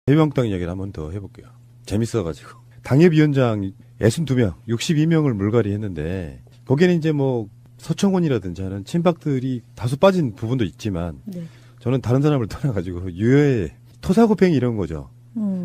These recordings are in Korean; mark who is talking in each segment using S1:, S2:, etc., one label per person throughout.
S1: 자유한국당 이야기를 한번 더 해볼게요. 재밌어가지고. 당협위원장 62명, 62명을 물갈이 했는데, 거기에는 이제 뭐, 서청원이라든지 하는 친박들이 다소 빠진 부분도 있지만, 네. 저는 다른 사람을 떠나가지고, 유효의 토사구팽이 이런 거죠.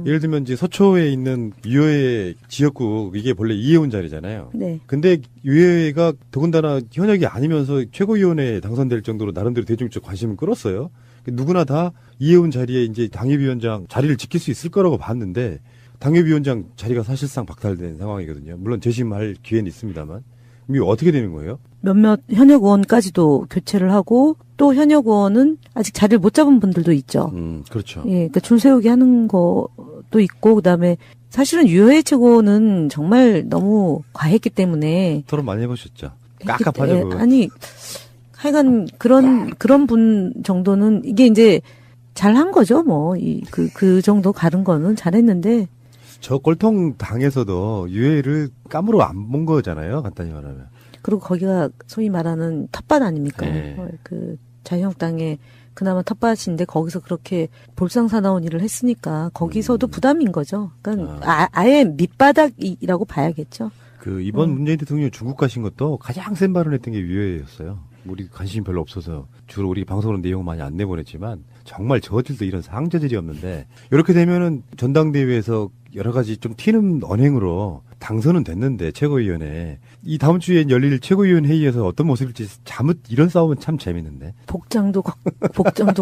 S1: 예를 들면 이제 서초에 있는 유효의 지역구, 이게 본래 이해운 자리잖아요. 네. 근데 유효회가 더군다나 현역이 아니면서 최고위원회에 당선될 정도로 나름대로 대중적 관심을 끌었어요. 누구나 다 이해운 자리에 이제 당협위원장 자리를 지킬 수 있을 거라고 봤는데, 당협위원장 자리가 사실상 박탈된 상황이거든요. 물론 재심할 기회는 있습니다만. 이게 어떻게 되는 거예요?
S2: 몇몇 현역 의원까지도 교체를 하고 또 현역 의원은 아직 자리를 못 잡은 분들도 있죠.
S1: 그렇죠.
S2: 예, 그러니까 줄 세우기 하는 것도 있고 그다음에 사실은 유효회 최고는 정말 너무 과했기 때문에
S1: 토론 많이 해보셨죠? 깝깝하죠.
S2: 아니 하여간 그런 분 정도는 이게 이제 잘한 거죠. 뭐 그 정도 가른 거는 잘했는데.
S1: 저 꼴통 당에서도 유해를 깜으로 안 본 거잖아요. 간단히 말하면.
S2: 그리고 거기가 소위 말하는 탓밭 아닙니까? 네. 그 자유한국당의 그나마 텃밭인데 거기서 그렇게 볼상사나운 일을 했으니까 거기서도 부담인 거죠. 그러니까 아예 밑바닥이라고 봐야겠죠.
S1: 이번 문재인 대통령이 중국 가신 것도 가장 센 발언했던 게 유해였어요. 우리 관심이 별로 없어서 주로 우리 방송으로 내용을 많이 안 내보냈지만 정말 저질도 이런 상저질이 없는데 이렇게 되면은 전당대회에서 여러 가지 좀 튀는 언행으로 당선은 됐는데 최고위원회 이 다음 주에 열릴 최고위원 회의에서 어떤 모습일지 잠옷 이런 싸움은 참 재밌는데
S2: 복장도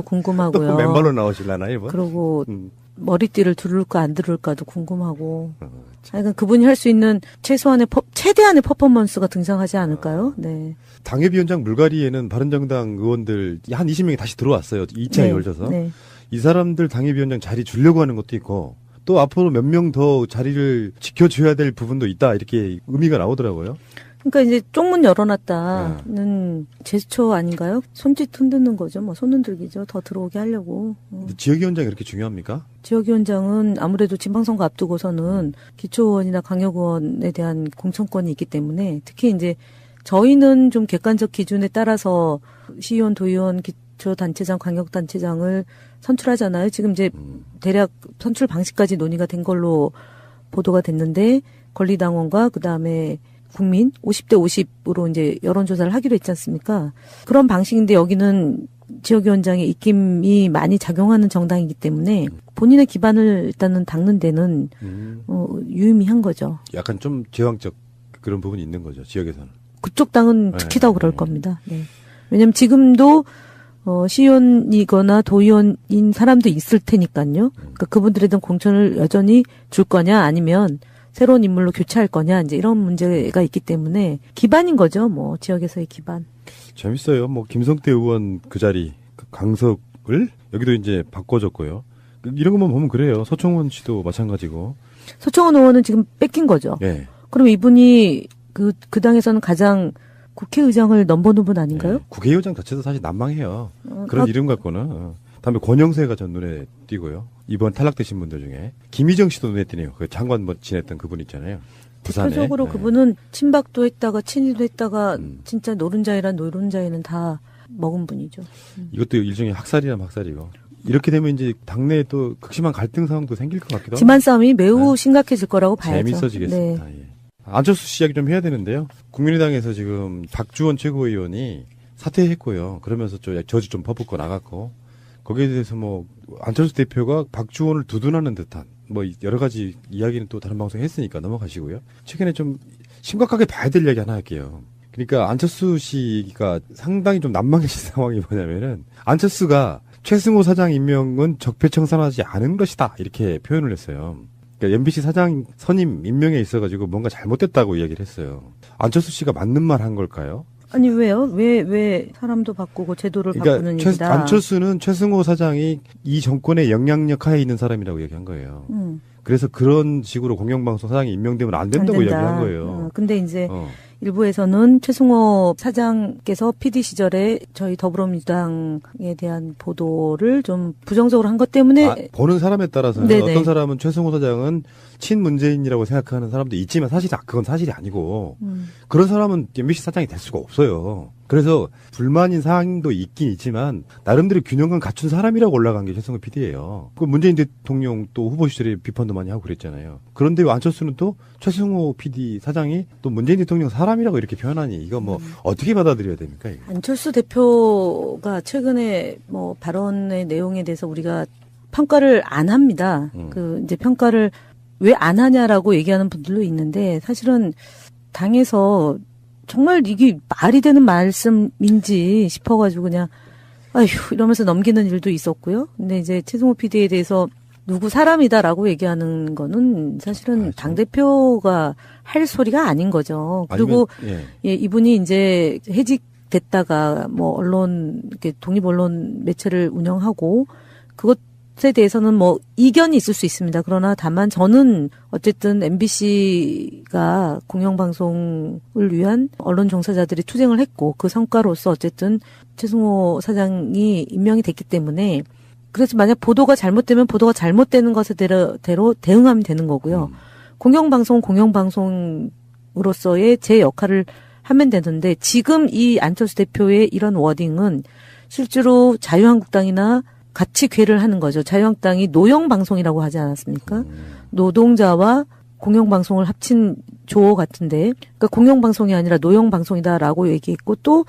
S2: 궁금하고요.
S1: 또 맨발로 나오실라나요? 이번?
S2: 그리고 머리띠를 두를까 안 두를까도 궁금하고. 그러니까 그분이 할 수 있는 최대한의 퍼포먼스가 등장하지 않을까요? 네.
S1: 당협위원장 물갈이에는 바른정당 의원들 한 20명이 다시 들어왔어요. 2차에 열려서. 네. 이 사람들 당협위원장 자리 주려고 하는 것도 있고 또 앞으로 몇 명 더 자리를 지켜줘야 될 부분도 있다. 이렇게 의미가 나오더라고요.
S2: 그러니까 이제 쪽문 열어놨다는 제스처 아닌가요? 손짓 흔드는 거죠. 뭐 손 흔들기죠. 더 들어오게 하려고.
S1: 지역위원장이 그렇게 중요합니까?
S2: 지역위원장은 아무래도 지방선거 앞두고서는 기초의원이나 강력의원에 대한 공천권이 있기 때문에 특히 이제 저희는 좀 객관적 기준에 따라서 시의원, 도의원, 기초단체장, 광역단체장을 선출하잖아요. 지금 이제 대략 선출 방식까지 논의가 된 걸로 보도가 됐는데 권리당원과 그다음에 국민 50대 50으로 이제 여론조사를 하기로 했지 않습니까? 그런 방식인데 여기는 지역위원장의 입김이 많이 작용하는 정당이기 때문에 본인의 기반을 일단은 닦는 데는 유의미한 거죠.
S1: 약간 좀 제왕적 그런 부분이 있는 거죠. 지역에서는.
S2: 그쪽 당은 특히 더 그럴 겁니다. 네. 왜냐하면 지금도 시의원이거나 도의원인 사람도 있을 테니까요. 그러니까 그분들에 대한 공천을 여전히 줄 거냐 아니면 새로운 인물로 교체할 거냐 이제 이런 문제가 있기 때문에 기반인 거죠. 뭐 지역에서의 기반.
S1: 재밌어요. 뭐 김성태 의원 그 자리 강석을 여기도 이제 바꿔줬고요. 이런 것만 보면 그래요. 서청원 씨도 마찬가지고. 서청원
S2: 의원은 지금 뺏긴 거죠.
S1: 네.
S2: 그럼 이분이 그 당에서는 가장 국회의장을 넘보는 분 아닌가요? 네.
S1: 국회의장 자체도 사실 난망해요. 그런 이름 갖고는. 다음에 권영세가 전 눈에 띄고요. 이번 탈락되신 분들 중에 김희정 씨도 눈에 띄네요. 그 장관 지냈던 그분 있잖아요. 부산에.
S2: 대표적으로 네. 그분은 친박도 했다가 친이도 했다가 진짜 노른자이란 노른자이는 다 먹은 분이죠.
S1: 이것도 일종의 학살이란 학살이고. 이렇게 되면 이제 당내에 또 극심한 갈등 상황도 생길 것 같기도 하고.
S2: 집안 싸움이 매우 심각해질 거라고 봐야죠.
S1: 재밌어지겠습니다. 네. 예. 안철수 씨 이야기 좀 해야 되는데요. 국민의당에서 지금 박주원 최고위원이 사퇴했고요. 그러면서 저주 좀 퍼붓고 나갔고. 거기에 대해서 뭐 안철수 대표가 박주원을 두둔하는 듯한 뭐 여러 가지 이야기는 또 다른 방송에 했으니까 넘어가시고요. 최근에 좀 심각하게 봐야 될 이야기 하나 할게요. 그러니까 안철수 씨가 상당히 좀 난망해진 상황이 뭐냐면은 안철수가 최승호 사장 임명은 적폐청산하지 않은 것이다 이렇게 표현을 했어요. 그러니까 MBC 사장 선임 임명에 있어가지고 뭔가 잘못됐다고 이야기를 했어요. 안철수 씨가 맞는 말 한 걸까요?
S2: 아니 왜요? 왜 사람도 바꾸고 제도를 바꾸는 일이다.
S1: 안철수는 최승호 사장이 이 정권의 영향력 하에 있는 사람이라고 얘기한 거예요. 그래서 그런 식으로 공영방송 사장이 임명되면 안 된다고 이야기한 거예요.
S2: 근데 이제 일부에서는 최승호 사장께서 PD 시절에 저희 더불어민주당에 대한 보도를 좀 부정적으로 한 것 때문에
S1: 보는 사람에 따라서는 네네. 어떤 사람은 최승호 사장은 친문재인이라고 생각하는 사람도 있지만 사실 그건 사실이 아니고 그런 사람은 MBC 사장이 될 수가 없어요. 그래서 불만인 사항도 있긴 있지만 나름대로 균형을 갖춘 사람이라고 올라간 게 최승호 PD예요. 그 문재인 대통령 또 후보 시절에 비판도 많이 하고 그랬잖아요. 그런데 안철수는 또 최승호 PD 사장이 또 문재인 대통령 사람이라고 이렇게 표현하니 이거 뭐 어떻게 받아들여야 됩니까? 이거?
S2: 안철수 대표가 최근에 뭐 발언의 내용에 대해서 우리가 평가를 안 합니다. 그 이제 평가를 왜 안 하냐라고 얘기하는 분들도 있는데 사실은 당에서 정말 이게 말이 되는 말씀인지 싶어가지고 그냥 아휴 이러면서 넘기는 일도 있었고요. 근데 이제 최승호 PD에 대해서 누구 사람이다라고 얘기하는 거는 사실은 당대표가 할 소리가 아닌 거죠. 그리고
S1: 아니면,
S2: 예, 이분이 이제 해직됐다가 뭐 언론 이렇게 독립 언론 매체를 운영하고 그것에 대해서는 뭐 이견이 있을 수 있습니다. 그러나 다만 저는 어쨌든 MBC가 공영방송을 위한 언론 종사자들이 투쟁을 했고 그 성과로서 어쨌든 최승호 사장이 임명이 됐기 때문에 그래서 만약 보도가 잘못되면 보도가 잘못되는 것에 대로 대응하면 되는 거고요. 공영방송으로서의 제 역할을 하면 되는데 지금 이 안철수 대표의 이런 워딩은 실제로 자유한국당이나 같이 괴를 하는 거죠. 자유한국당이 노영방송이라고 하지 않았습니까? 노동자와 공영방송을 합친 조어 같은데 그러니까 공영방송이 아니라 노영방송이다라고 얘기했고 또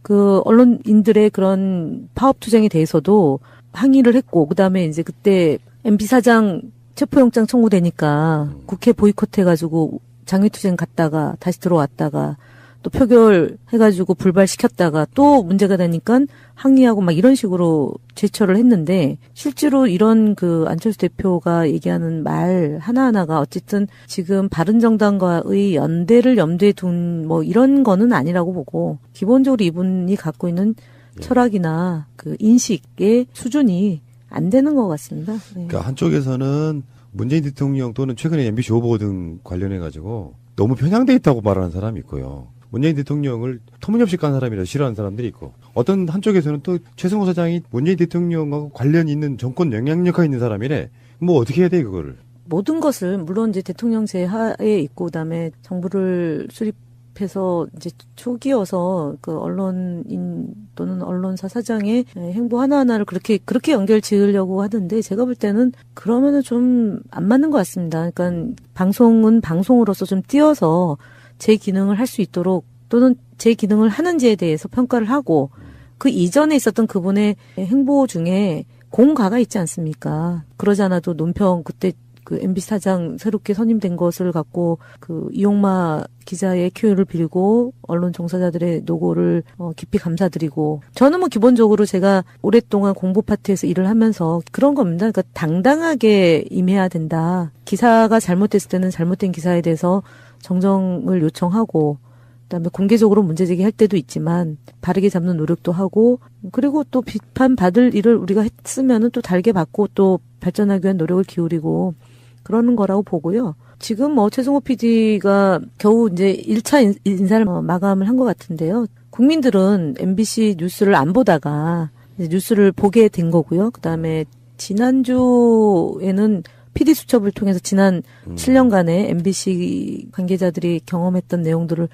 S2: 그 언론인들의 그런 파업 투쟁에 대해서도 항의를 했고 그다음에 이제 그때 MB 사장 체포영장 청구되니까 국회 보이콧해가지고 장외투쟁 갔다가 다시 들어왔다가 또 표결해가지고 불발시켰다가 또 문제가 되니까 항의하고 막 이런 식으로 제처를 했는데 실제로 이런 그 안철수 대표가 얘기하는 말 하나하나가 어쨌든 지금 바른정당과의 연대를 염두에 둔 뭐 이런 거는 아니라고 보고 기본적으로 이분이 갖고 있는 철학이나 그 인식의 수준이 안 되는 것 같습니다. 네.
S1: 그러니까 한쪽에서는 문재인 대통령 또는 최근에 MBC 오보 등 관련해가지고 너무 편향돼 있다고 말하는 사람이 있고요. 문재인 대통령을 터무니없이 깐 사람이라 싫어하는 사람들이 있고 어떤 한쪽에서는 또 최승호 사장이 문재인 대통령하고 관련 있는 정권 영향력가 있는 사람이래. 뭐 어떻게 해야 돼 그거를.
S2: 모든 것을 물론 이제 대통령 제하에 있고 그다음에 정부를 수립해서 이제 초기여서 그 언론인 또는 언론사 사장의 행보 하나하나를 그렇게 연결 지으려고 하던데 제가 볼 때는 그러면은 좀 안 맞는 것 같습니다. 그러니까 방송은 방송으로서 좀 띄어서 제 기능을 할 수 있도록 또는 제 기능을 하는지에 대해서 평가를 하고 그 이전에 있었던 그분의 행보 중에 공과가 있지 않습니까? 그러지 않아도 논평 그때 그 MBC 사장 새롭게 선임된 것을 갖고 그 이용마 기자의 큐를 빌고 언론 종사자들의 노고를 깊이 감사드리고 저는 뭐 기본적으로 제가 오랫동안 공보 파트에서 일을 하면서 그런 겁니다. 그러니까 당당하게 임해야 된다. 기사가 잘못됐을 때는 잘못된 기사에 대해서 정정을 요청하고 그다음에 공개적으로 문제 제기할 때도 있지만 바르게 잡는 노력도 하고 그리고 또 비판받을 일을 우리가 했으면은 또 달게 받고 또 발전하기 위한 노력을 기울이고 그러는 거라고 보고요. 지금 뭐 최승호 PD가 겨우 이제 1차 인사를 마감을 한 것 같은데요. 국민들은 MBC 뉴스를 안 보다가 이제 뉴스를 보게 된 거고요. 그다음에 지난주에는 PD 수첩을 통해서 지난 7년간의 MBC 관계자들이 경험했던 내용들을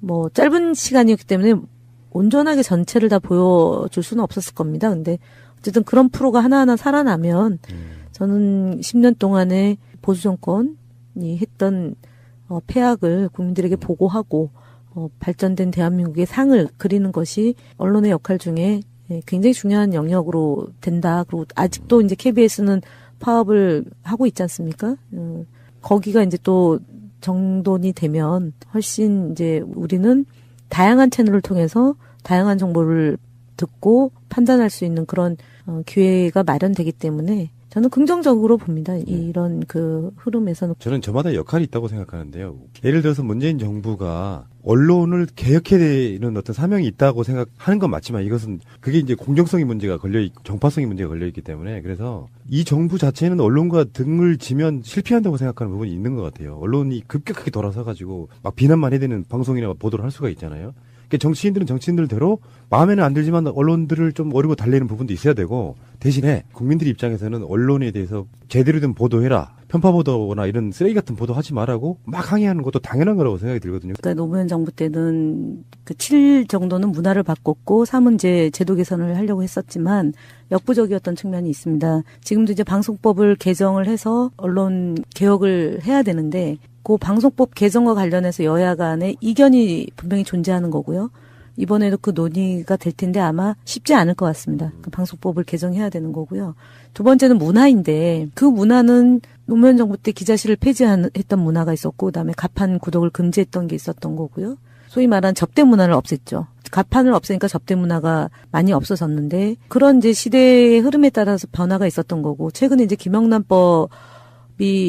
S2: 뭐 짧은 시간이었기 때문에 온전하게 전체를 다 보여줄 수는 없었을 겁니다. 근데 어쨌든 그런 프로가 하나하나 살아나면 저는 10년 동안의 보수 정권이 했던 폐악을 국민들에게 보고하고 발전된 대한민국의 상을 그리는 것이 언론의 역할 중에 굉장히 중요한 영역으로 된다. 그리고 아직도 이제 KBS는 파업을 하고 있지 않습니까? 거기가 이제 또 정돈이 되면 훨씬 이제 우리는 다양한 채널을 통해서 다양한 정보를 듣고 판단할 수 있는 그런 기회가 마련되기 때문에 저는 긍정적으로 봅니다. 이런 그 흐름에서는.
S1: 저는 저마다 역할이 있다고 생각하는데요. 예를 들어서 문재인 정부가 언론을 개혁해야 되는 어떤 사명이 있다고 생각하는 건 맞지만 이것은 그게 이제 공정성의 문제가 걸려있고 정파성의 문제가 걸려있기 때문에 그래서 이 정부 자체는 언론과 등을 지면 실패한다고 생각하는 부분이 있는 것 같아요. 언론이 급격하게 돌아서가지고 막 비난만 해야 되는 방송이나 보도를 할 수가 있잖아요. 그러니까 정치인들은 정치인들대로 마음에는 안 들지만 언론들을 좀 어리고 달래는 부분도 있어야 되고 대신에 국민들 입장에서는 언론에 대해서 제대로 된 보도해라. 편파 보도나 이런 쓰레기 같은 보도 하지 말라고 막 항의하는 것도 당연한 거라고 생각이 들거든요.
S2: 그러니까 노무현 정부 때는 그 7일 정도는 문화를 바꿨고 3은 이제 제도 개선을 하려고 했었지만 역부족이었던 측면이 있습니다. 지금도 이제 방송법을 개정을 해서 언론 개혁을 해야 되는데 그 방송법 개정과 관련해서 여야 간에 이견이 분명히 존재하는 거고요. 이번에도 그 논의가 될 텐데 아마 쉽지 않을 것 같습니다. 그 방송법을 개정해야 되는 거고요. 두 번째는 문화인데 그 문화는 노무현 정부 때 기자실을 폐지했던 문화가 있었고 그다음에 가판 구독을 금지했던 게 있었던 거고요. 소위 말하는 접대 문화를 없앴죠. 가판을 없애니까 접대 문화가 많이 없어졌는데 그런 이제 시대의 흐름에 따라서 변화가 있었던 거고 최근에 이제 김영란법이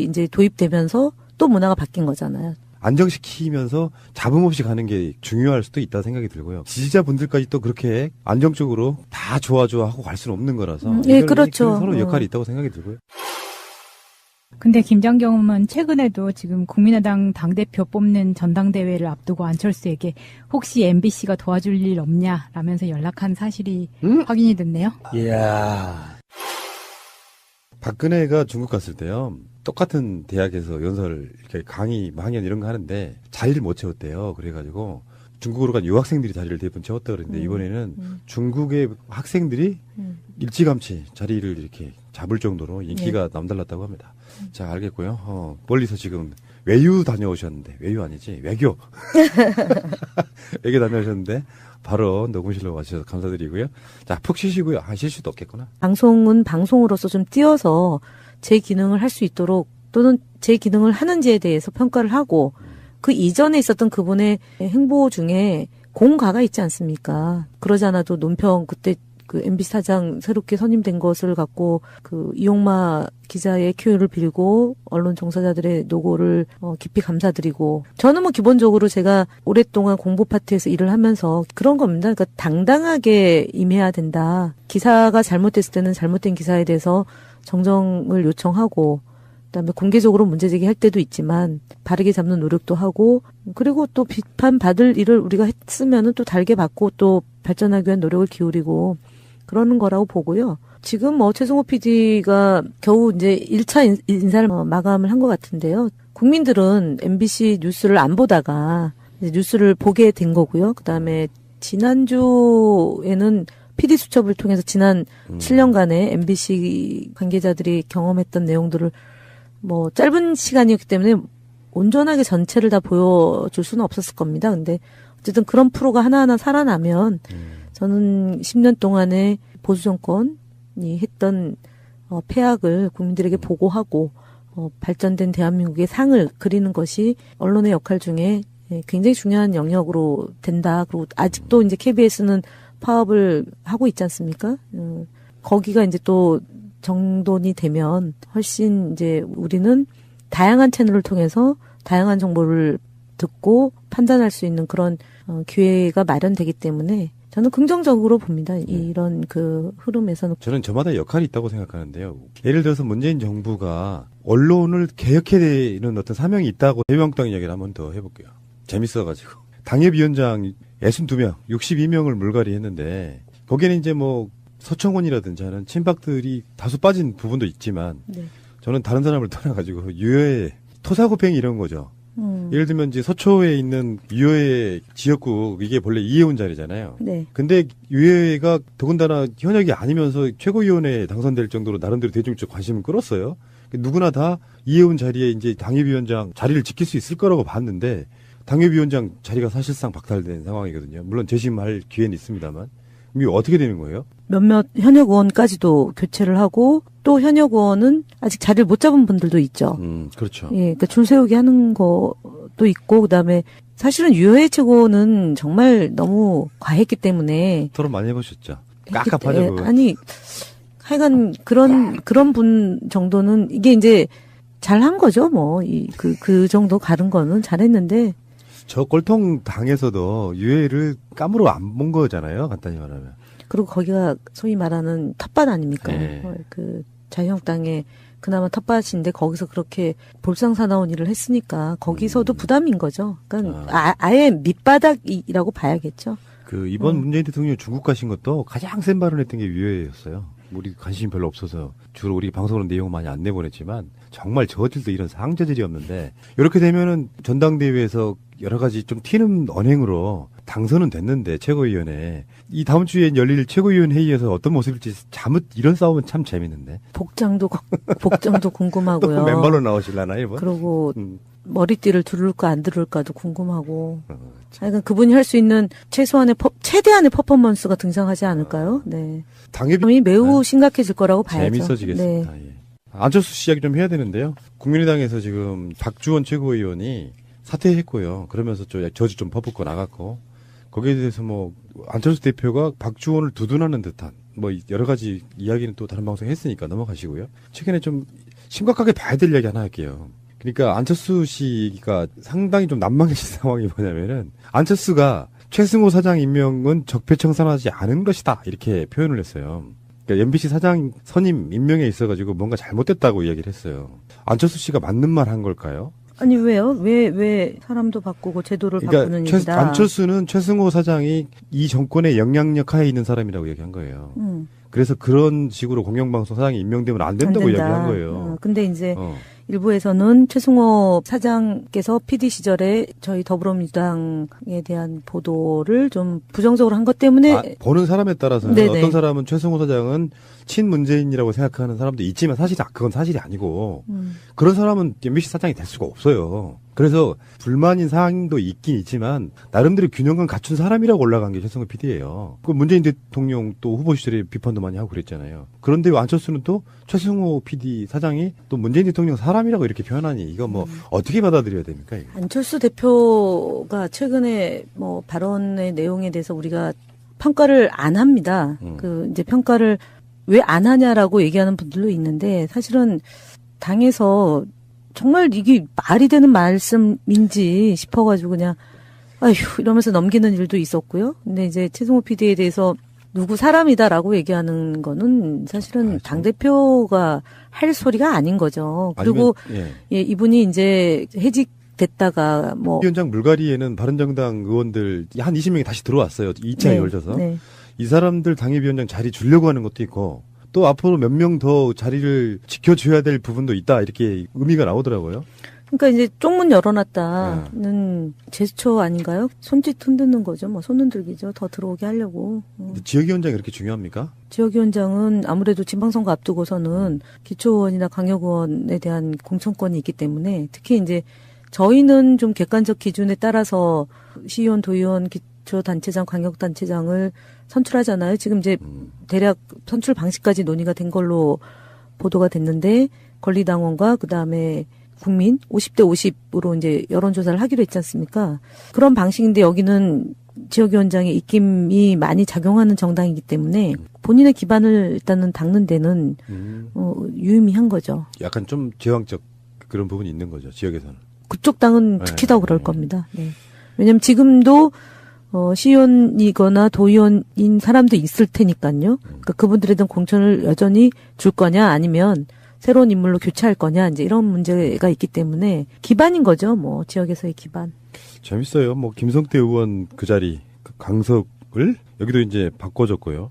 S2: 이제 도입되면서 또 문화가 바뀐 거잖아요.
S1: 안정시키면서 잡음 없이 가는 게 중요할 수도 있다 생각이 들고요. 지지자분들까지 또 그렇게 안정적으로 다 좋아 하고 갈 수는 없는 거라서
S2: 예, 그렇죠.
S1: 서로 역할이 있다고 생각이 들고요.
S3: 근데 김장겸 의원은 최근에도 지금 국민의당 당대표 뽑는 전당대회를 앞두고 안철수에게 혹시 MBC가 도와줄 일 없냐라면서 연락한 사실이 확인이 됐네요.
S1: 이야. 박근혜가 중국 갔을 때요. 똑같은 대학에서 연설, 이렇게 강의, 망연 이런 거 하는데 자리를 못 채웠대요. 그래가지고 중국으로 간 유학생들이 자리를 대부분 채웠다 그랬는데 이번에는 중국의 학생들이 일찌감치 자리를 이렇게 잡을 정도로 인기가 남달랐다고 합니다. 자, 알겠고요. 멀리서 지금 외유 다녀오셨는데, 외유 아니지, 외교. 외교 다녀오셨는데, 바로 녹음실로 와주셔서 감사드리고요. 자, 푹 쉬시고요. 쉴 수도 없겠구나.
S2: 방송은 방송으로서 좀 띄어서 제 기능을 할 수 있도록 또는 제 기능을 하는지에 대해서 평가를 하고 그 이전에 있었던 그분의 행보 중에 공과가 있지 않습니까? 그러지 않아도 논평 그때 그 MBC 사장 새롭게 선임된 것을 갖고 그 이용마 기자의 큐를 빌고 언론 종사자들의 노고를 깊이 감사드리고 저는 뭐 기본적으로 제가 오랫동안 공보 파트에서 일을 하면서 그런 겁니다. 그러니까 당당하게 임해야 된다. 기사가 잘못됐을 때는 잘못된 기사에 대해서 정정을 요청하고 그다음에 공개적으로 문제제기할 때도 있지만 바르게 잡는 노력도 하고 그리고 또 비판받을 일을 우리가 했으면은 또 달게 받고 또 발전하기 위한 노력을 기울이고 그러는 거라고 보고요. 지금 뭐 최승호 PD가 겨우 이제 1차 인사를 마감을 한 것 같은데요. 국민들은 MBC 뉴스를 안 보다가 이제 뉴스를 보게 된 거고요. 그다음에 지난주에는 PD 수첩을 통해서 지난 7년간의 MBC 관계자들이 경험했던 내용들을 뭐 짧은 시간이었기 때문에 온전하게 전체를 다 보여줄 수는 없었을 겁니다. 근데 어쨌든 그런 프로가 하나하나 살아나면 저는 10년 동안의 보수 정권이 했던 폐악을 국민들에게 보고하고 발전된 대한민국의 상을 그리는 것이 언론의 역할 중에 굉장히 중요한 영역으로 된다. 그리고 아직도 이제 KBS는 파업을 하고 있지 않습니까? 거기가 이제 또 정돈이 되면 훨씬 이제 우리는 다양한 채널을 통해서 다양한 정보를 듣고 판단할 수 있는 그런 기회가 마련되기 때문에 저는 긍정적으로 봅니다. 이런 그 흐름에서는.
S1: 저는 저마다 역할이 있다고 생각하는데요. 예를 들어서 문재인 정부가 언론을 개혁해야 되는 어떤 사명이 있다고 자유한국당 이야기를 한번 더 해볼게요. 재밌어가지고. 당협위원장 62명, 62명을 물갈이 했는데 거기에는 이제 뭐 서청원이라든지 하는 친박들이 다소 빠진 부분도 있지만
S2: 네.
S1: 저는 다른 사람을 떠나가지고 유효의 토사구팽이 이런 거죠. 예를 들면 이제 서초에 있는 유효의 지역구 이게 본래 이해운 자리잖아요.
S2: 네.
S1: 근데 유효회가 더군다나 현역이 아니면서 최고위원회에 당선될 정도로 나름대로 대중적 관심을 끌었어요. 누구나 다 이해운 자리에 이제 당협위원장 자리를 지킬 수 있을 거라고 봤는데 당협위원장 자리가 사실상 박탈된 상황이거든요. 물론 재심할 기회는 있습니다만. 이게 어떻게 되는 거예요?
S2: 몇몇 현역 의원까지도 교체를 하고 또 현역 의원은 아직 자리를 못 잡은 분들도 있죠.
S1: 그렇죠.
S2: 예, 그러니까 줄 세우기 하는 것도 있고 그다음에 사실은 유효회 최고는 정말 너무 과했기 때문에
S1: 토론 많이 해보셨죠? 깝깝하죠.
S2: 예,
S1: 그거.
S2: 아니 하여간 그런 분 정도는 이게 이제 잘한 거죠. 뭐 그 정도 가른 거는 잘했는데
S1: 저 꼴통 당에서도 유해를 깜으로 안 본 거잖아요. 간단히 말하면.
S2: 그리고 거기가 소위 말하는 탓밭 아닙니까?
S1: 네.
S2: 그 자유한국당의 그나마 텃밭인데 거기서 그렇게 볼상사나운 일을 했으니까 거기서도 부담인 거죠. 그러니까 아예 밑바닥이라고 봐야겠죠.
S1: 그 이번 문재인 대통령이 중국 가신 것도 가장 센 발언했던 게 유해였어요. 우리 관심이 별로 없어서 주로 우리 방송으로 내용을 많이 안 내보냈지만 정말 저질도 이런 상저질이 없는데 이렇게 되면은 전당대회에서 여러 가지 좀 튀는 언행으로 당선은 됐는데 최고위원회 이 다음 주에 열릴 최고위원 회의에서 어떤 모습일지 잠옷 이런 싸움은 참 재밌는데
S2: 복장도 궁금하고요.
S1: 또 맨발로 나오실라나 이번?
S2: 그리고 머리띠를 두를까 안 두를까도 궁금하고. 그러니까 그분이 할 수 있는 최대한의 퍼포먼스가 등장하지 않을까요? 네.
S1: 당협이
S2: 매우 심각해질 거라고 봐야죠.
S1: 재밌어지겠습니다.
S2: 네.
S1: 예. 안철수 씨 이야기 좀 해야 되는데요. 국민의당에서 지금 박주원 최고위원이 사퇴했고요. 그러면서 저주 좀 퍼붓고 나갔고 거기에 대해서 뭐 안철수 대표가 박주원을 두둔하는 듯한 뭐 여러 가지 이야기는 또 다른 방송에 했으니까 넘어가시고요. 최근에 좀 심각하게 봐야 될 이야기 하나 할게요. 그러니까 안철수 씨가 상당히 좀 난망해진 상황이 뭐냐면은 안철수가 최승호 사장 임명은 적폐청산하지 않은 것이다 이렇게 표현을 했어요. 그러니까 MBC 사장 선임 임명에 있어가지고 뭔가 잘못됐다고 이야기를 했어요. 안철수 씨가 맞는 말 한 걸까요?
S2: 아니 왜요? 왜 사람도 바꾸고 제도를 바꾸는 일이다.
S1: 안철수는 최승호 사장이 이 정권의 영향력 하에 있는 사람이라고 얘기한 거예요. 그래서 그런 식으로 공영방송 사장이 임명되면 안 된다고 이야기한 거예요.
S2: 근데 이제 일부에서는 최승호 사장께서 PD 시절에 저희 더불어민주당에 대한 보도를 좀 부정적으로 한 것 때문에
S1: 보는 사람에 따라서는
S2: 네네.
S1: 어떤 사람은 최승호 사장은 친문재인이라고 생각하는 사람도 있지만 사실 그건 사실이 아니고 그런 사람은 MBC 사장이 될 수가 없어요. 그래서 불만인 사항도 있긴 있지만 나름대로 균형을 갖춘 사람이라고 올라간 게 최승호 PD예요. 그 문재인 대통령 또 후보 시절에 비판도 많이 하고 그랬잖아요. 그런데 안철수는 또 최승호 PD 사장이 또 문재인 대통령 사람이라고 이렇게 표현하니 이거 뭐 어떻게 받아들여야 됩니까? 이거?
S2: 안철수 대표가 최근에 뭐 발언의 내용에 대해서 우리가 평가를 안 합니다. 이제 평가를 왜 안 하냐라고 얘기하는 분들도 있는데 사실은 당에서 정말 이게 말이 되는 말씀인지 싶어가지고 그냥 아휴 이러면서 넘기는 일도 있었고요. 근데 이제 최승호 PD에 대해서 누구 사람이다라고 얘기하는 거는 사실은 당대표가 할 소리가 아닌 거죠. 그리고
S1: 아니면,
S2: 예, 이분이 이제 해직됐다가 뭐
S1: 위원장 물갈이에는 바른정당 의원들 한 20명이 다시 들어왔어요. 2차에
S2: 네,
S1: 열져서.
S2: 네.
S1: 이 사람들 당협위원장 자리 주려고 하는 것도 있고 또 앞으로 몇 명 더 자리를 지켜줘야 될 부분도 있다 이렇게 의미가 나오더라고요.
S2: 그러니까 이제 쪽문 열어놨다는 제스처 아닌가요? 손짓 흔드는 거죠. 뭐 손 흔들기죠. 더 들어오게 하려고.
S1: 근데 지역위원장이 그렇게 중요합니까?
S2: 지역위원장은 아무래도 지방선거 앞두고서는 기초의원이나 강력의원에 대한 공천권이 있기 때문에 특히 이제 저희는 좀 객관적 기준에 따라서 시의원, 도의원, 기초단체장, 광역단체장을 선출하잖아요. 지금 이제 대략 선출 방식까지 논의가 된 걸로 보도가 됐는데 권리당원과 그다음에 국민 50대 50으로 이제 여론조사를 하기로 했지 않습니까? 그런 방식인데 여기는 지역위원장의 입김이 많이 작용하는 정당이기 때문에 본인의 기반을 일단은 닦는 데는 유의미한 거죠.
S1: 약간 좀 제왕적 그런 부분이 있는 거죠. 지역에서는.
S2: 그쪽 당은 특히 더 그럴 겁니다. 네. 왜냐하면 지금도 시의원이거나 도의원인 사람도 있을 테니까요. 그러니까 그분들에 대한 공천을 여전히 줄 거냐 아니면 새로운 인물로 교체할 거냐 이제 이런 문제가 있기 때문에 기반인 거죠. 뭐 지역에서의 기반.
S1: 재밌어요. 뭐 김성태 의원 그 자리 강석을 여기도 이제 바꿔줬고요.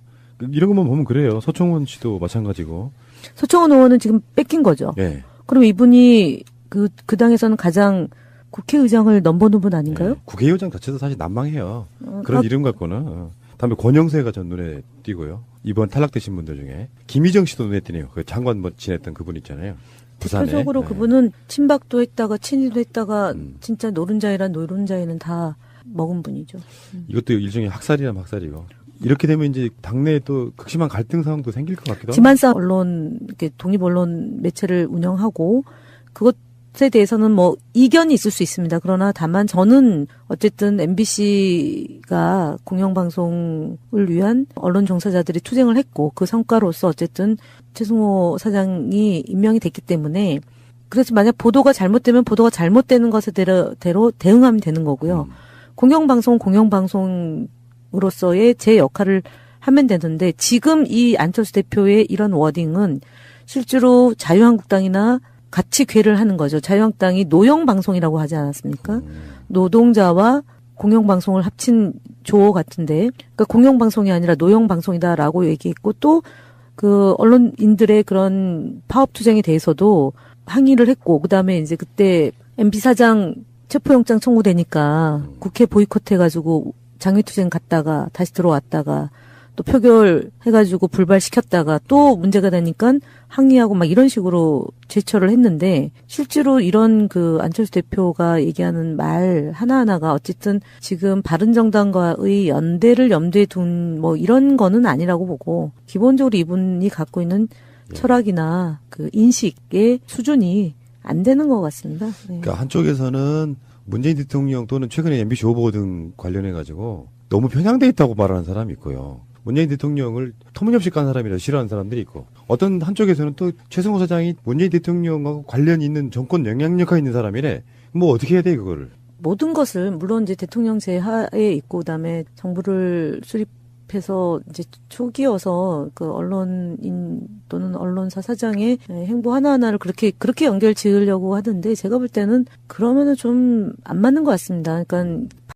S1: 이런 것만 보면 그래요. 서청원 씨도 마찬가지고.
S2: 서청원 의원은 지금 뺏긴 거죠.
S1: 예.
S2: 그럼 이분이 그 당에서는 가장 국회의장을 넘보는 분 아닌가요?
S1: 예. 국회의장 자체도 사실 난망해요. 그런 이름 갖고는. 다음에 권영세가 전 눈에 띄고요. 이번 탈락되신 분들 중에 김희정 씨도 눈에 띄네요. 그 장관 지냈던 그분 있잖아요. 부산에.
S2: 대표적으로
S1: 네.
S2: 그분은 친박도 했다가 친이도 했다가 진짜 노른자이란 노른자이는 다 먹은 분이죠.
S1: 이것도 일종의 학살이라면 학살이고. 이렇게 되면 이제 당내에 또 극심한 갈등 상황도 생길 것 같기도 하고.
S2: 지만사 언론, 이렇게 독립 언론 매체를 운영하고 그것에 대해서는 뭐 이견이 있을 수 있습니다. 그러나 다만 저는 어쨌든 MBC가 공영방송을 위한 언론 종사자들이 투쟁을 했고 그 성과로서 어쨌든 최승호 사장이 임명이 됐기 때문에 그래서 만약 보도가 잘못되면 보도가 잘못되는 것에 대로 대응하면 되는 거고요. 공영방송으로서의 제 역할을 하면 되는데 지금 이 안철수 대표의 이런 워딩은 실제로 자유한국당이나 같이 궤를 하는 거죠. 자유한국당이 노영방송이라고 하지 않았습니까? 노동자와 공영방송을 합친 조어 같은데, 그러니까 공영방송이 아니라 노영방송이다라고 얘기했고 또 그 언론인들의 그런 파업 투쟁에 대해서도 항의를 했고, 그다음에 이제 그때 MB 사장 체포영장 청구되니까 국회 보이콧해가지고 장외투쟁 갔다가 다시 들어왔다가 또 표결해가지고 불발시켰다가 또 문제가 되니까 항의하고 막 이런 식으로 제처를 했는데, 실제로 이런 그 안철수 대표가 얘기하는 말 하나하나가 어쨌든 지금 바른정당과의 연대를 염두에 둔 뭐 이런 거는 아니라고 보고, 기본적으로 이분이 갖고 있는 철학이나 그 인식의 수준이 안 되는 것 같습니다. 네.
S1: 그러니까 한쪽에서는 문재인 대통령 또는 최근에 MBC 오보 등 관련해가지고 너무 편향돼 있다고 말하는 사람이 있고요. 문재인 대통령을 터무니없이 깐 사람이라 싫어하는 사람들이 있고, 어떤 한쪽에서는 또 최승호 사장이 문재인 대통령하고 관련 있는 정권 영향력가 있는 사람이래. 뭐 어떻게 해야 돼 그거를.
S2: 모든 것을 물론 이제 대통령제 하에 있고, 그다음에 정부를 수립해서 이제 초기여서 그 언론인 또는 언론사 사장의 행보 하나하나를 그렇게 연결 지으려고 하던데, 제가 볼 때는 그러면은 좀 안 맞는 것 같습니다. 그러니까